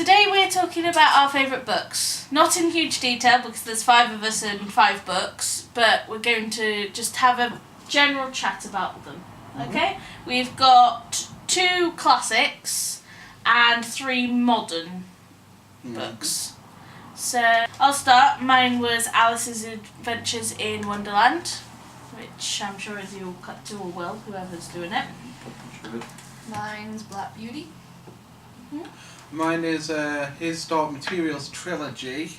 Today we're talking about our favourite books. Not in huge detail because there's 5 of us and 5 books, but we're going to just have a general chat about them. Okay? We've got 2 classics and 3 modern books. So I'll start. Mine was Alice's Adventures in Wonderland, which I'm sure as you'll cut to all will, whoever's doing it. Mine's Black Beauty. Mine is His Dark Materials trilogy.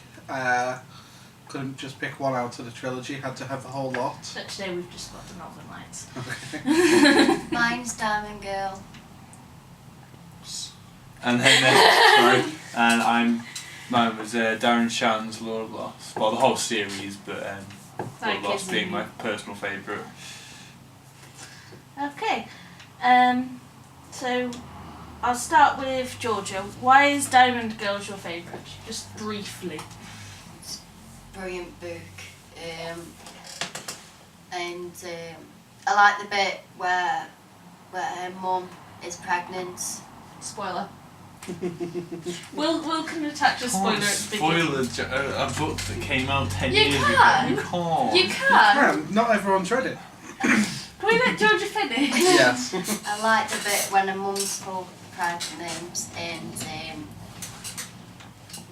Couldn't just pick one out of the trilogy, had to have the whole lot. But today we've just got the Northern Lights. Mine's Diamond Girl. And then sorry, mine was Darren Shan's Lord of Lost. Well, the whole series, but Lord of Lost being my personal favourite. Okay, so I'll start with Georgia. Why is Diamond Girls your favourite? Just briefly. It's a brilliant book. And I like the bit where her mum is pregnant. Spoiler. Will can attach a spoiler at the beginning. Spoiler a book that came out 10 You years can. ago. You can't. You can. Not everyone's read it. Can we let Georgia finish? Yes. I like the bit when her mum's pregnant and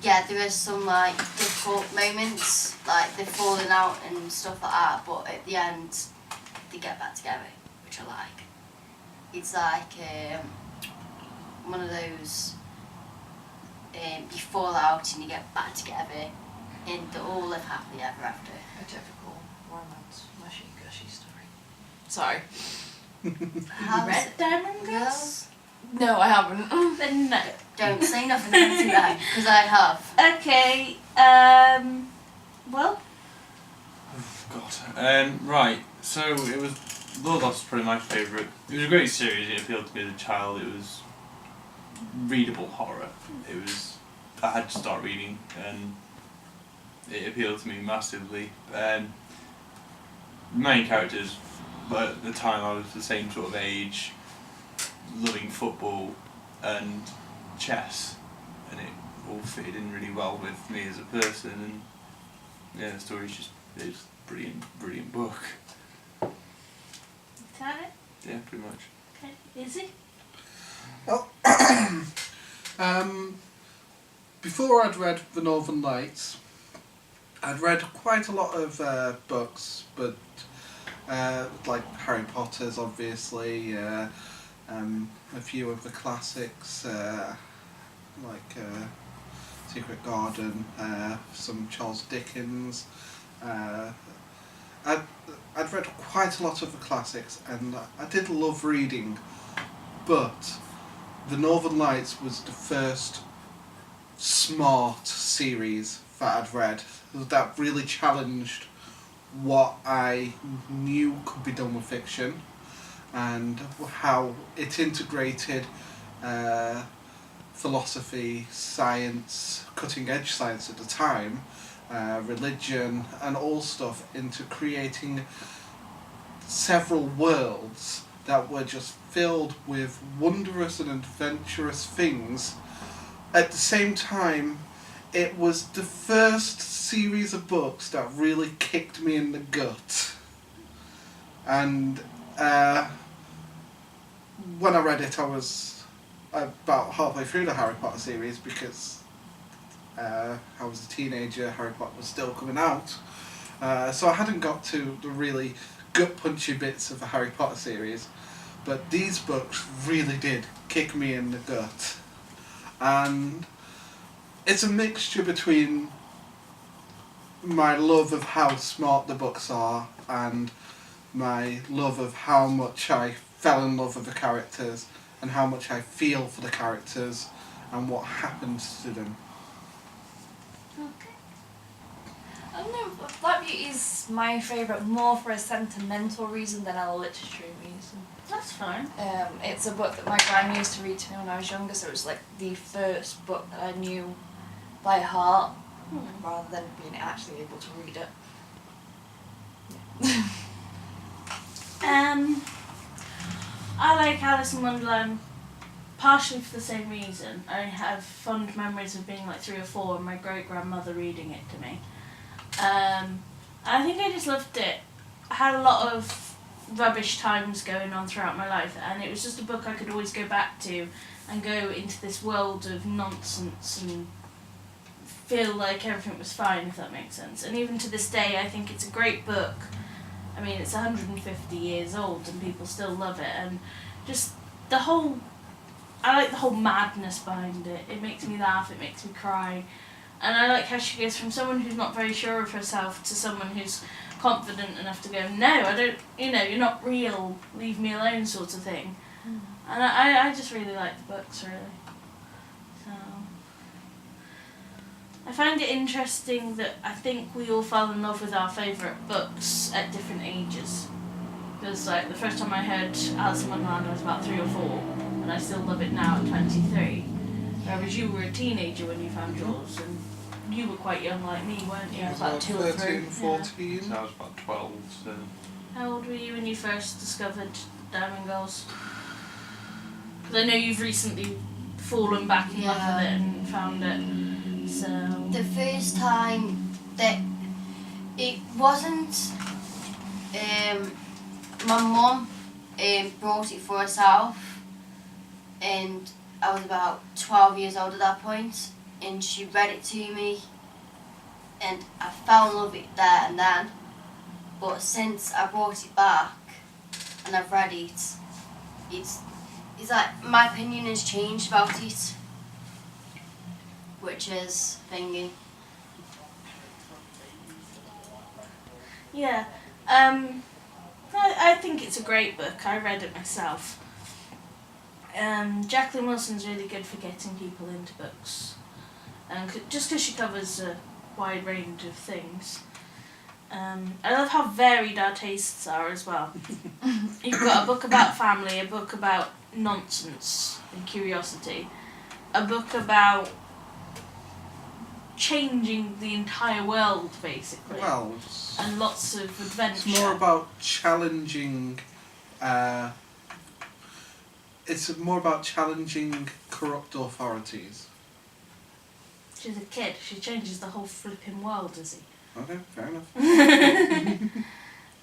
yeah, there is some like difficult moments, like they're falling out and stuff like that, but at the end they get back together, which I like. It's like one of those you fall out and you get back together and they all live happily ever after. A typical romance, mushy gushy story. Sorry. Have you read Diamond Girls? No, I haven't. Then no. Don't say nothing to that, because I have. Okay, well? Oh, God. Right, so it was... Lord of Lost was probably my favourite. It was a great series. It appealed to me as a child. It was readable horror. It was... I had to start reading, and it appealed to me massively. The main characters, at the time I was the same sort of age, loving football and chess, and it all fitted in really well with me as a person, and yeah, the story's just, it's a brilliant book. Is that it? Yeah, pretty much. Okay, Izzy? Well, before I'd read The Northern Lights, I'd read quite a lot of books, but like Harry Potter's obviously, a few of the classics, like Secret Garden, some Charles Dickens. I'd read quite a lot of the classics, and I did love reading, but The Northern Lights was the first smart series that I'd read that really challenged what I knew could be done with fiction, and how it integrated philosophy, science, cutting edge science at the time, religion and all stuff into creating several worlds that were just filled with wondrous and adventurous things. At the same time, it was the first series of books that really kicked me in the gut. And when I read it, I was about halfway through the Harry Potter series because I was a teenager, Harry Potter was still coming out. So I hadn't got to the really gut-punchy bits of the Harry Potter series. But these books really did kick me in the gut. And it's a mixture between my love of how smart the books are and my love of how much I fell in love with the characters and how much I feel for the characters and what happens to them. Okay. I don't know, Black Beauty is my favourite more for a sentimental reason than a literary reason. That's fine. It's a book that my gran used to read to me when I was younger, so it was like the first book that I knew by heart, rather than being actually able to read it. Yeah. I like Alice in Wonderland partially for the same reason. I have fond memories of being like 3 or 4 and my great-grandmother reading it to me. I think I just loved it. I had a lot of rubbish times going on throughout my life, and it was just a book I could always go back to and go into this world of nonsense and feel like everything was fine, if that makes sense. And even to this day, I think it's a great book. I mean, it's 150 years old and people still love it, and just the whole... I like the whole madness behind it. It makes me laugh, it makes me cry. And I like how she goes from someone who's not very sure of herself to someone who's confident enough to go, no, I don't, you're not real, leave me alone, sort of thing. And I just really like the books, really. So I find it interesting that I think we all fell in love with our favourite books at different ages. Because like the first time I heard Alice in Wonderland I was about 3 or 4, and I still love it now at 23. Whereas you were a teenager when you found yours, and you were quite young like me, weren't you? I was about 2 or 3. 13, 14. So I was about 12, so... How old were you when you first discovered Diamond Girls? Because I know you've recently fallen back in love with it and found it, so... The first time that it wasn't, my mum brought it for herself, and I was about 12 years old at that point, and she read it to me, and I fell in love with it there and then. But since I brought it back and I've read it, it's like my opinion has changed about it, which is thingy. Yeah, I think it's a great book. I read it myself. Jacqueline Wilson's really good for getting people into books, just because she covers a wide range of things. I love how varied our tastes are as well. You've got a book about family, a book about nonsense and curiosity, a book about changing the entire world, basically. Well, and lots of adventure. it's more about challenging. It's more about challenging corrupt authorities. She's a kid. She changes the whole flipping world, does he? Okay, fair enough.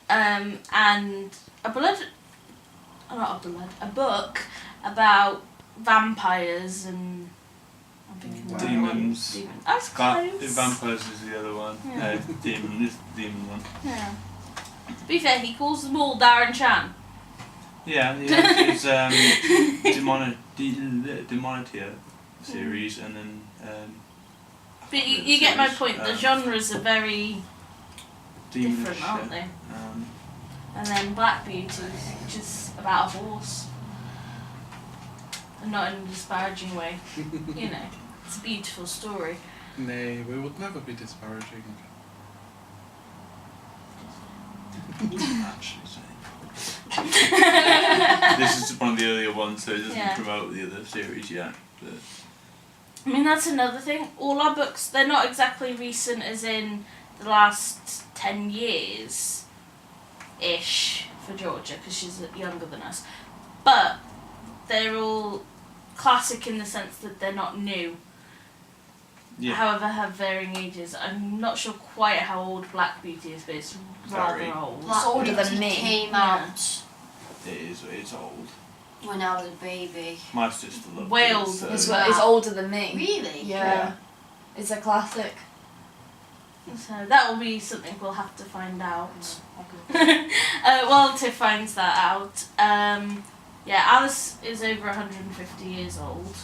And a book about vampires and I'm thinking what Demons. Demons. I was close. Vampires is the other one. Yeah. Demon is the demon one. Yeah. To be fair, he calls them all Darren Shan. Yeah, it's Demonitia series, and then. But you get my point. The genres are very different, aren't they? And then Black Beauty, which is about a horse, and not in a disparaging way. It's a beautiful story. Nay, we would never be disparaging. Actually, this is one of the earlier ones, so it doesn't promote the other series yet. But. I mean, that's another thing. All our books, they're not exactly recent as in the last 10 years-ish for Georgia, because she's younger than us. But they're all classic in the sense that they're not new. Yeah. However, have varying ages. I'm not sure quite how old Black Beauty is, but it's rather old. It's older than me. Came out It's old. when I was a baby. My sister loved Way it. older. So. It's older than me. Really? Yeah. It's a classic. So that will be something we'll have to find out. While Tiff finds that out. Alice is over 150 years old.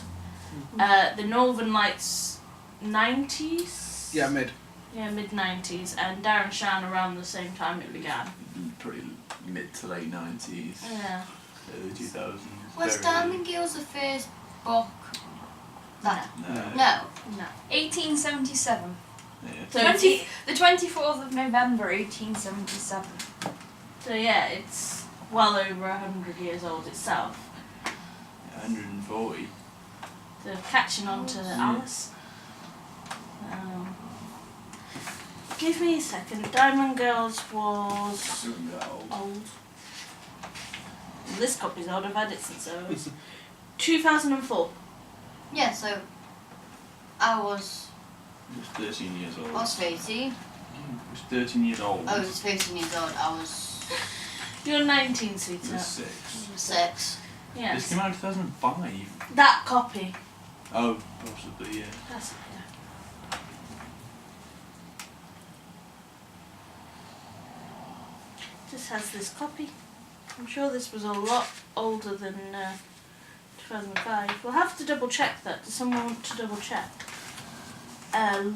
The Northern Lights, 90s? Yeah, mid. Yeah, mid-90s. And Darren Shan around the same time it began. Pretty mid to late 90s. Yeah. Early 2000s. Was Diamond Girls the first book? No. No. 1877. Yeah. So The 24th of November, 1877. So yeah, it's well over 100 years old itself. 140. So catching on to Alice. Give me a second. Diamond Girls was old. This copy's old. I've had it since I was 2004. Yeah, so I was 13 years old. I was 13. I was 13 years old. I was 13 years old. I was You're 19, I was sweetheart. 6. 6. This Yes. came out in 2005. That copy. Oh, possibly, yeah. That's yeah. Just has this copy. I'm sure this was a lot older than 2005. We'll have to double check that. Does someone want to double check?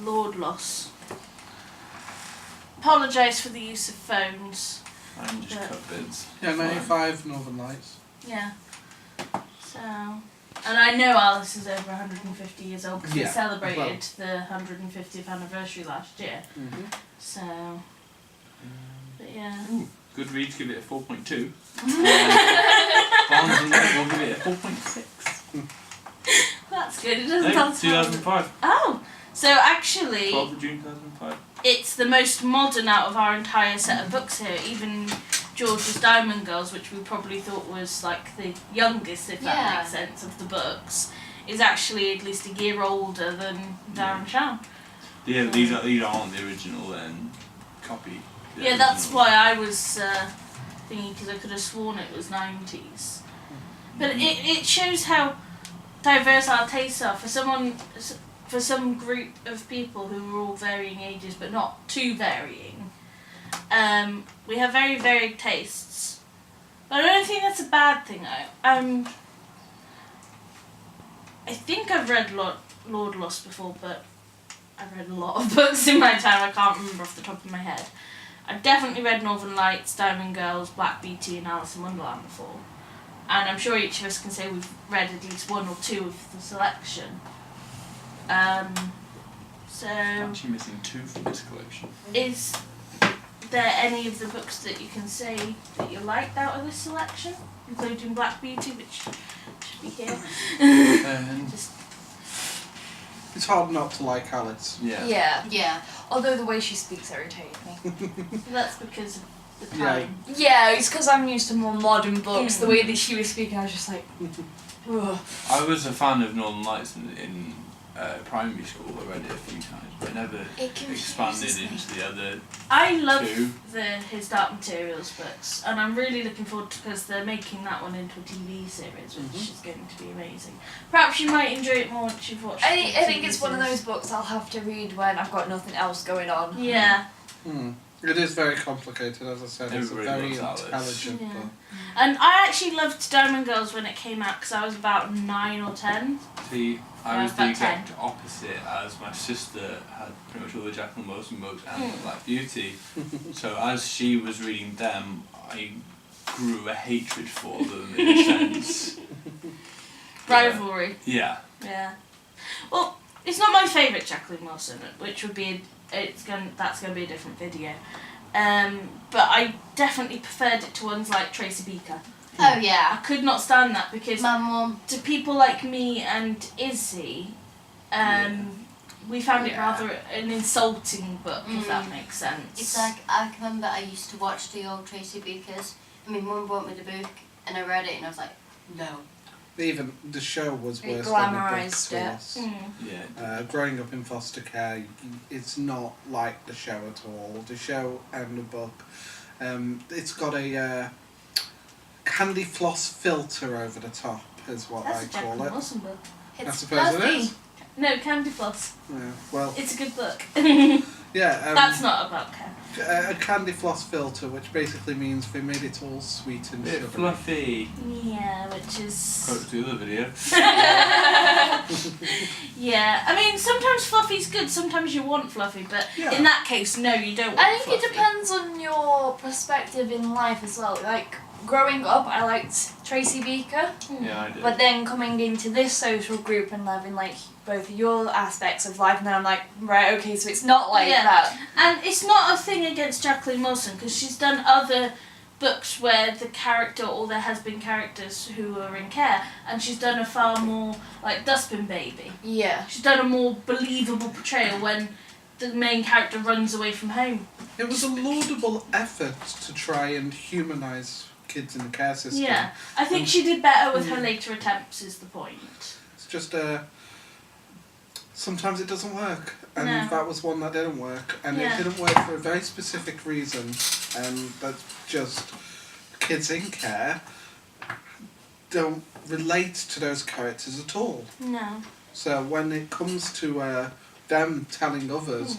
Lord Loss. Apologise for the use of phones. I'm just Yeah. cut bits. Yeah, 95 Northern Lights. Yeah. So, and I know Alice is over 150 years old because we Yeah, celebrated the 150th anniversary last year. Mm-hmm. So, but yeah. Ooh, Goodreads give it a 4.2. Barnes and Noble give it a 4.6. That's good. It doesn't No, sound 2005. Oh, so actually, 12th of June 2005. it's the most modern out of our entire set of books here. Even George's Diamond Girls, which we probably thought was like the youngest, if that Yeah. makes sense, of the books, is actually at least a year older than Darren Shan. Yeah, these aren't the original copy. The Yeah, that's original. why I was thinking, because I could have sworn it was 90s. But it shows how diverse our tastes are for some group of people who are all varying ages but not too varying. We have very varied tastes. But I don't think that's a bad thing. I think I've read Lord Lost before, but I've read a lot of books in my time. I can't remember off the top of my head. I've definitely read Northern Lights, Diamond Girls, Black Beauty and Alice in Wonderland before. And I'm sure each of us can say we've read at least one or two of the selection. So, I'm actually missing 2 from this collection. is there any of the books that you can say that you liked out of this selection? Including Black Beauty, which should be here. Just, It's hard not to like Alice. Yeah. Yeah. Yeah. Although the way she speaks irritated me. that's because of the Yeah. time. Yeah, it's because I'm used to more modern books. The way that she was speaking, I was just like, ugh. I was a fan of Northern Lights in primary school. I read it a few times, but I never It confuses expanded me. into the other. I love Two. his Dark Materials books, and I'm really looking forward to, because they're making that one into a TV series, which is going to be amazing. Perhaps you might enjoy it more once you've watched. I the think TV it's one of series. those books I'll have to read when I've got nothing else going on. Yeah, It is very complicated, as I said. It's a Everybody very loves Alice. intelligent Yeah. book. and I actually loved Diamond Girls when it came out because I was about 9 or 10. See, I Yeah, was the about exact opposite, as my sister had pretty much all the Jacqueline Wilson books and Black Beauty. So as she was reading them, I grew a hatred for them in a sense. Rivalry. Yeah. Yeah. Well, it's not my favourite Jacqueline Wilson, which would be that's gonna be a different video. But I definitely preferred it to ones like Tracy Beaker. Oh I yeah. could not stand that because My mum. to people like me and Izzy, we found it Yeah. rather an insulting book, if that makes sense. It's like I can remember I used to watch the old Tracy Beakers. And my mum brought me the book, and I read it, and I was like, no. Even the show was It worse than the book glamorised to it. us. Yeah. Growing up in foster care, it's not like the show at all. The show and the book, it's got a candy floss filter over the top, is what That's a I Jacqueline call it. Wilson book. I It's suppose it fluffy. is. No, Candy Floss. Yeah, well, It's a good book. yeah. That's not about Ken. A candy floss filter, which basically means they made it all sweet and Bit sugary. fluffy. Yeah, which is... Quote to the other video. Yeah, I mean, sometimes fluffy's good, sometimes you want fluffy, but Yeah. in that case, no, you don't want I think fluffy. it depends on your perspective in life as well. Like, growing up, I liked Tracy Beaker, Yeah, I did. but then coming into this social group and having, like, both your aspects of life, and then I'm like, right, okay, so it's not like Yeah. that. And it's not a thing against Jacqueline Wilson, because she's done other books where the character, or there has been characters who are in care, and she's done a far more, like, Dustbin Baby. Yeah. She's done a more believable portrayal when the main character runs away from home. It was a laudable effort to try and humanise kids in the care system. Yeah, I think she did better with her later attempts. Is the point? It's just sometimes it doesn't work, and No. that was one that didn't work, and Yeah. it didn't work for a very specific reason, and that's just kids in care don't relate to those characters at all. No. So when it comes to them telling others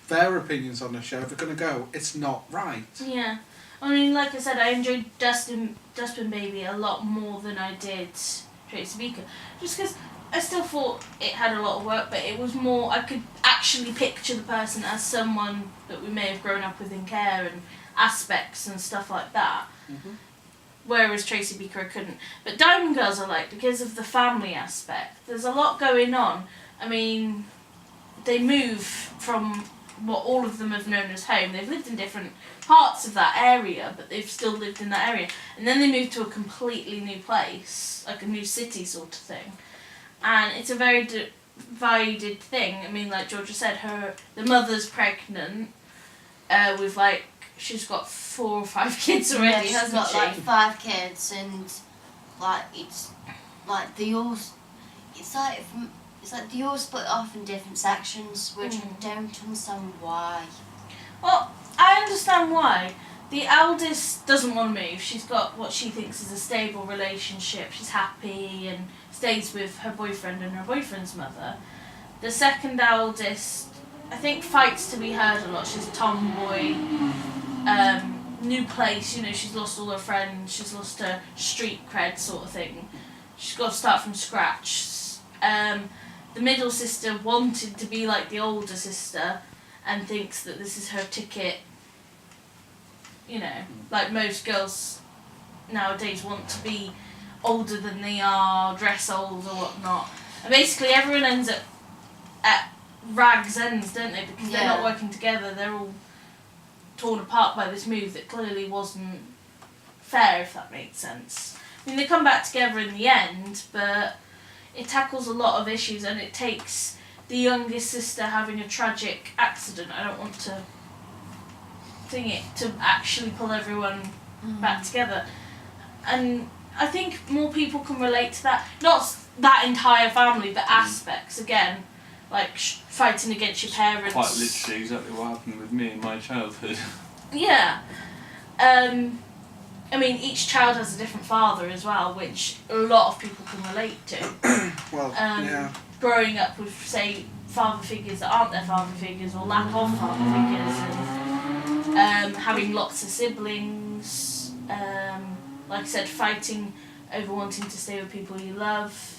their opinions on the show, they're going to go, it's not right. Yeah. I mean, like I said, I enjoyed Dustbin Baby a lot more than I did Tracy Beaker. Just because I still thought it had a lot of work, but it was more, I could actually picture the person as someone that we may have grown up with in care and aspects and stuff like that. Mm-hmm. Whereas Tracy Beaker I couldn't. But Diamond Girls I like because of the family aspect. There's a lot going on. I mean, they move from what all of them have known as home. They've lived in different parts of that area, but they've still lived in that area. And then they move to a completely new place, like a new city sort of thing. And it's a very divided thing. I mean, like Georgia said, the mother's pregnant with like, she's got 4 or 5 kids already, Yeah, she's hasn't got she? like 5 kids, and like it's like they all, it's like they all split off in different sections, which I don't understand why. Well, I understand why. The eldest doesn't want to move. She's got what she thinks is a stable relationship. She's happy and stays with her boyfriend and her boyfriend's mother. The second eldest, I think, fights to be heard a lot. She's a tomboy. New place, you know, she's lost all her friends. She's lost her street cred sort of thing. She's got to start from scratch. The middle sister wanted to be like the older sister and thinks that this is her ticket. You know, like most girls nowadays want to be older than they are, dress old or whatnot. And basically everyone ends up at rags ends, don't they? Because they're not working together, they're all torn apart by this move that clearly wasn't fair, if that makes sense. I mean, they come back together in the end, but it tackles a lot of issues and it takes the youngest sister having a tragic accident. I don't want to thing it to actually pull everyone back together. And I think more people can relate to that. Not that entire family, but aspects, again. Like fighting against your parents. Quite literally exactly what happened with me in my childhood. Yeah. I mean, each child has a different father as well, which a lot of people can relate to. Well, yeah. Growing up with, say, father figures that aren't their father figures or lack of father figures, and having lots of siblings. Like I said, fighting over wanting to stay with people you love.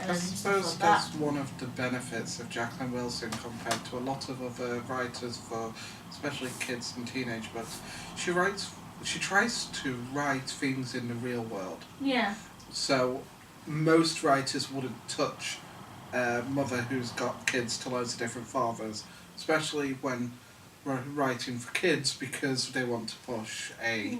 I suppose that's one of the benefits of Jacqueline Wilson compared to a lot of other writers for especially kids and teenage books. She tries to write things in the real world. Yeah. So most writers wouldn't touch a mother who's got kids to loads of different fathers, especially when writing for kids because they want to push a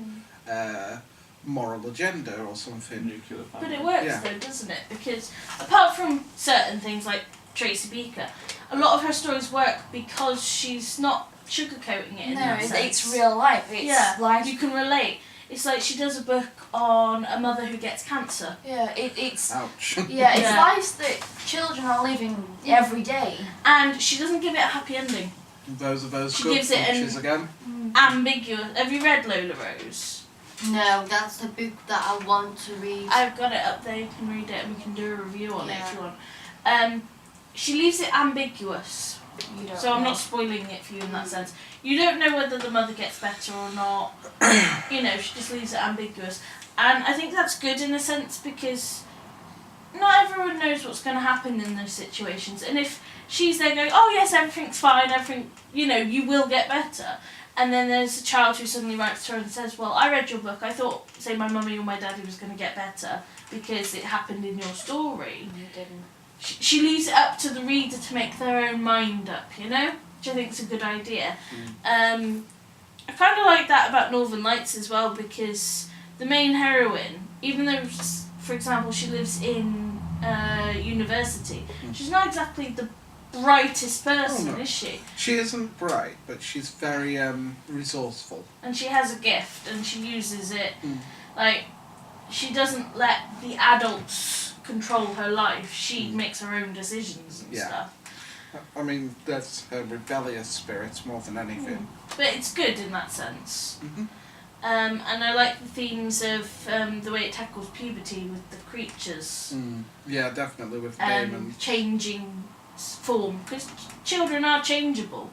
moral agenda or something. Nuclear family. But it works though, doesn't it? Because apart from certain things like Tracy Beaker, a lot of her stories work because she's not sugarcoating it in that sense. It's real life. It's life. You can relate. It's like she does a book on a mother who gets cancer. Yeah, it's Ouch. yeah, it's lives that children are living every day. And she doesn't give it a happy ending. Those are those She good gives it punches again. Ambiguous. Have you read Lola Rose? No, that's the book that I want to read. I've got it up there, you can read it and we can do a review on it if Yeah. you want. She leaves it ambiguous. You don't So I'm know. not spoiling it for you in that sense. You don't know whether the mother gets better or not. You know, she just leaves it ambiguous. And I think that's good in a sense because not everyone knows what's going to happen in those situations. And if she's there going, oh yes, everything's fine, everything, you know, you will get better. And then there's a child who suddenly writes to her and says, well, I read your book, I thought, say, my mummy or my daddy was going to get better because it happened in your story. You didn't. She leaves it up to the reader to make their own mind up, you know? Which I think is a good idea. I kind of like that about Northern Lights as well because the main heroine, even though, for example, she lives in university, she's not exactly the brightest person, Oh, no. is she? She isn't bright, but she's very resourceful. And she has a gift, and she uses it. Mm. Like, she doesn't let the adults control her life. She makes her own decisions and Yeah. stuff. I mean, that's her rebellious spirit more than anything. But it's good in that sense. Mm-hmm. And I like the themes of the way it tackles puberty with the creatures. Yeah, definitely with Damon. Changing form, because children are changeable.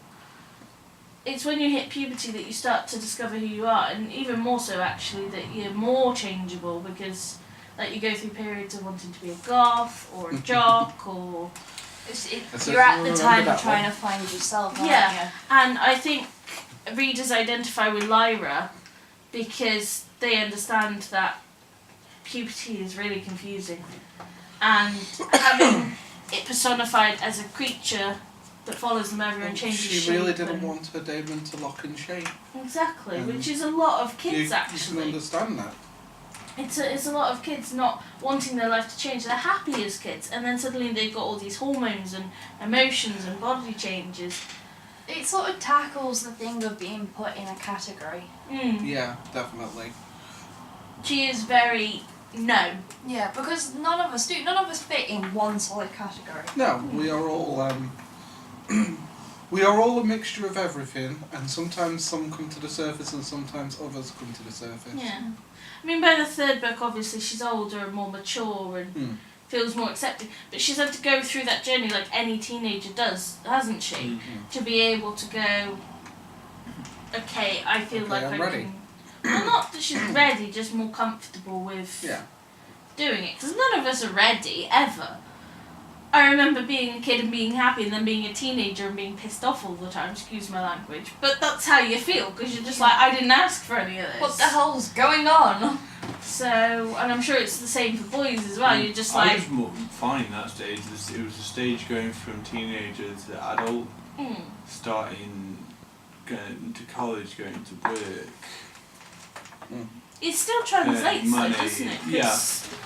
It's when you hit puberty that you start to discover who you are, and even more so actually that you're more changeable, because like you go through periods of wanting to be a goth or a jock or You're at the time of trying to find yourself, aren't yeah. you? And I think readers identify with Lyra because they understand that puberty is really confusing, and having it personified as a creature that follows them everywhere and changes shape. She really didn't want her Damon to lock in shape. Exactly, which is a lot of kids actually. You can understand that. It's a lot of kids not wanting their life to change. They're happy as kids, and then suddenly they've got all these hormones and emotions and body changes. It sort of tackles the thing of being put in a category. Yeah, definitely. She is very no. Yeah, because none of us do. None of us fit in one solid category. No, we are all we are all a mixture of everything, and sometimes some come to the surface and sometimes others come to the surface. Yeah. I mean, by the third book, obviously, she's older and more mature and feels more accepted. But she's had to go through that journey like any teenager does, hasn't she? Mm-hmm. To be able to go, okay, I feel like I'm I ready. can... Well, not that she's ready, just more comfortable with doing it. Because none of us are ready, ever. I remember being a kid and being happy, and then being a teenager and being pissed off all the time, excuse my language. But that's how you feel, because you're just like, I didn't ask for any of this. What the hell's going on? So, and I'm sure it's the same for boys as well, you're just I like... was more fine in that stage. It was a stage going from teenager to adult, starting, going to college, going to work. It still translates, money, though, doesn't it? 'Cause yeah.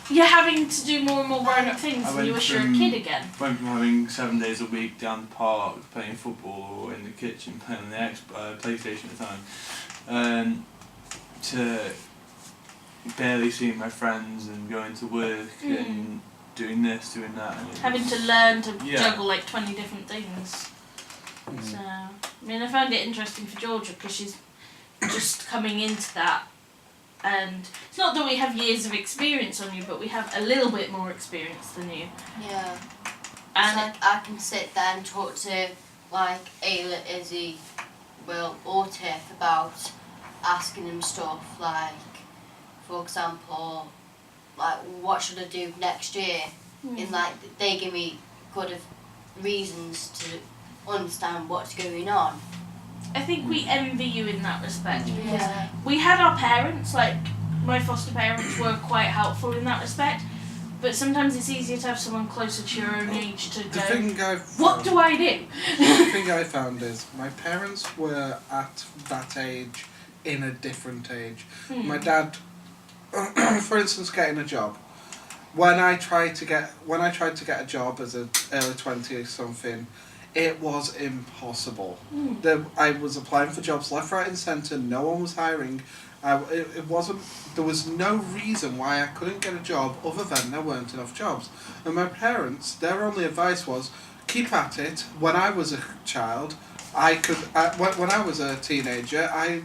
You're having to do more and more grown-up things I than you went wish you were a from- kid again. Went from having 7 days a week down the park, playing football, or in the kitchen, playing on the PlayStation at the time, to barely seeing my friends and going to work and doing this, doing that. And Having to learn to Yeah. juggle like 20 different things. So, I mean, I found it interesting for Georgia because she's just coming into that. And it's not that we have years of experience on you, but we have a little bit more experience than you. Yeah. And It's like I can sit there and talk to like Ayla, Izzy, Will or Tiff about asking them stuff like, for example, like what should I do next year? And like they give me good reasons to understand what's going on. I think we envy you in that respect because Yeah. we had our parents, like my foster parents were quite helpful in that respect, but sometimes it's easier to have someone closer to your own age to The go, thing what do I do? The thing I found is my parents were at that age in a different age. My dad, for instance, getting a job. When I tried to get a job as an early 20s something, it was impossible. I was applying for jobs left, right, and centre. No one was hiring. It wasn't. There was no reason why I couldn't get a job other than there weren't enough jobs. And my parents, their only advice was, keep at it. When I was a child, when I was a teenager, I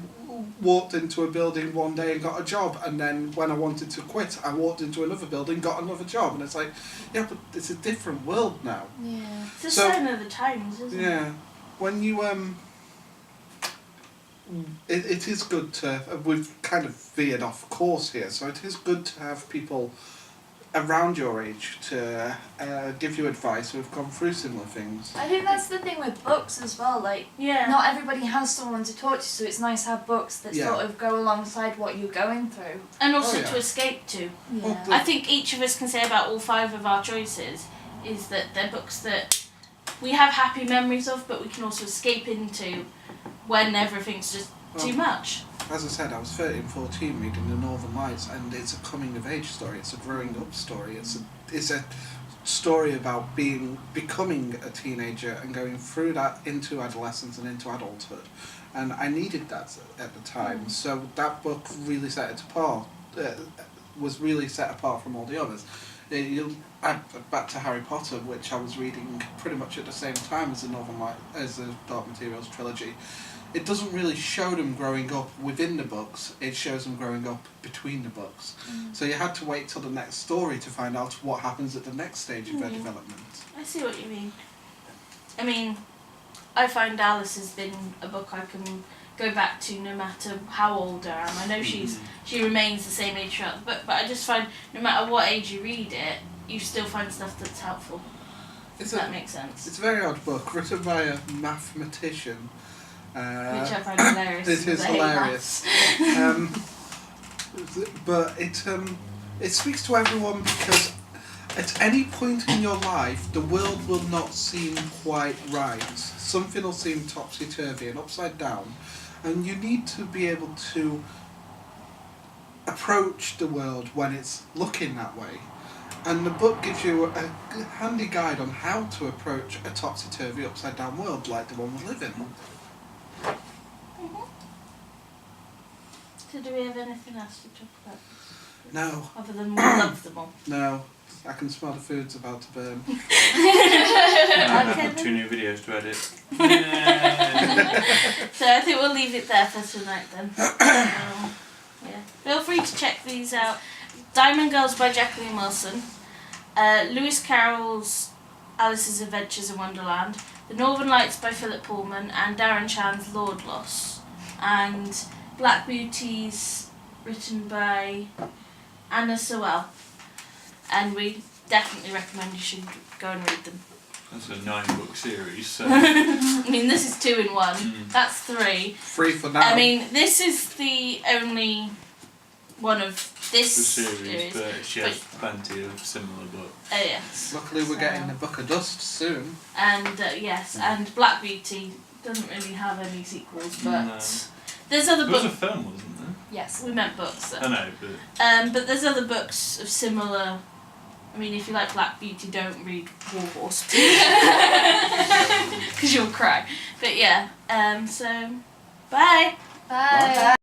walked into a building one day and got a job, and then when I wanted to quit, I walked into another building, got another job, and it's like, yeah, but it's a different world now. Yeah. It's a So- sign of the times, isn't it? Yeah, when you it is good to. We've kind of veered off course here, so it is good to have people around your age to give you advice who've gone through similar things. I think that's the thing with books as well. Like, Yeah. not everybody has someone to talk to, so it's nice to have books that Yeah. sort of go alongside what you're going through. And also Oh, yeah. to escape to. Well, Yeah. I think each of us can say about all 5 of our choices is that they're books that we have happy memories of, but we can also escape into when everything's just too much. As I said, I was 13, 14 reading The Northern Lights, and it's a coming of age story. It's a growing up story. It's a story about becoming a teenager and going through that into adolescence and into adulthood, and I needed that at the time. So that book really set it apart. Was really set apart from all the others. Back to Harry Potter, which I was reading pretty much at the same time as the Dark Materials trilogy. It doesn't really show them growing up within the books, it shows them growing up between the books. So you had to wait till the next story to find out what happens at the next stage of their development. I see what you mean. I mean, I find Alice has been a book I can go back to no matter how old I am. I know she remains the same age throughout the book, but I just find no matter what age you read it, you still find stuff that's helpful. If that makes sense. It's a very odd book, written by a mathematician. Which I find hilarious. It is hilarious. But it speaks to everyone, because at any point in your life, the world will not seem quite right. Something will seem topsy-turvy and upside down, and you need to be able to approach the world when it's looking that way. And the book gives you a handy guide on how to approach a topsy-turvy, upside-down world like the one we live in. So do we have anything else to talk about? No. Other than we love them all. No. I can smell the food's about to burn. I've got 2 new videos to edit. So I think we'll leave it there for tonight then. Yeah. Feel free to check these out. Diamond Girls by Jacqueline Wilson. Lewis Carroll's Alice's Adventures in Wonderland. The Northern Lights by Phillip Pullman. And Darren Shan's Lord Loss. And Black Beauties written by Anna Sewell. And we definitely recommend you should go and read them. That's a 9-book series, so... I mean, this is 2 in 1. That's 3. 3 for now. I mean, this is the only one of this the series, but she has plenty of similar books. Oh, yes. Luckily we're getting the Book of Dust soon. And, yes, and Black Beauty doesn't really have any sequels, but there's other There was books. a film, wasn't there? Yes. We meant books, though. I know, but... But there's other books of similar... I mean, if you like Black Beauty, don't read War Horse, because you'll cry. But yeah, so, bye! Bye.